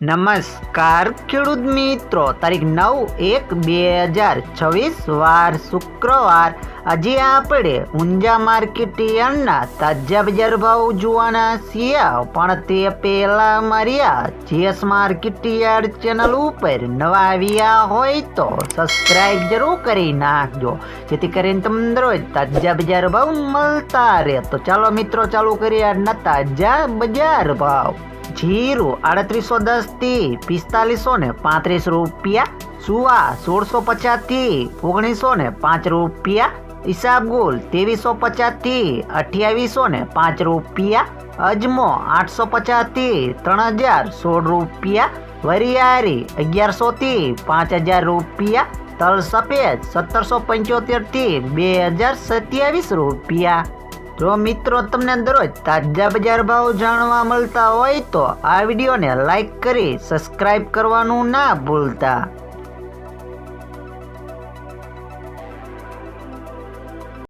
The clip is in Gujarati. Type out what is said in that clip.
નમસ્કાર ખેડૂત મિત્રો, તારીખ 9/1/2026 વાર શુક્રવાર। આજે આપણે ઊંઝા માર્કેટ યાર્ડના તાજા બજાર ભાવ જોવાના છીએ, પણ તે પહેલા મારી જેએસ માર્કેટ યાર્ડ ચેનલ ઉપર નવા આવ્યા હોય તો સબસ્ક્રાઇબ જરૂર કરી નાખજો, જેથી કરીને તમને રોજ તાજા બજાર ભાવ મળતા રહે। તો ચાલો મિત્રો, ચાલુ કરીએ આજના તાજા બજાર ભાવ। जीरु 3810 थी 4535 रुपया, सुवा 1650 थी 1905 रुपया, ईसाबगुल 2350 थी 2805 रुपया, अजमो 850 थी 3016 रुपया, वरियारी 1100 थी 5000 रुपया, तल सफेद 1775 थी 2027 रुपया। जो मित्रों तमने दररोज ताजा बजार भाव जाणवा मळता होय तो आ विडियो ने लाइक करी सब्सक्राइब करवानुं ना भूलता।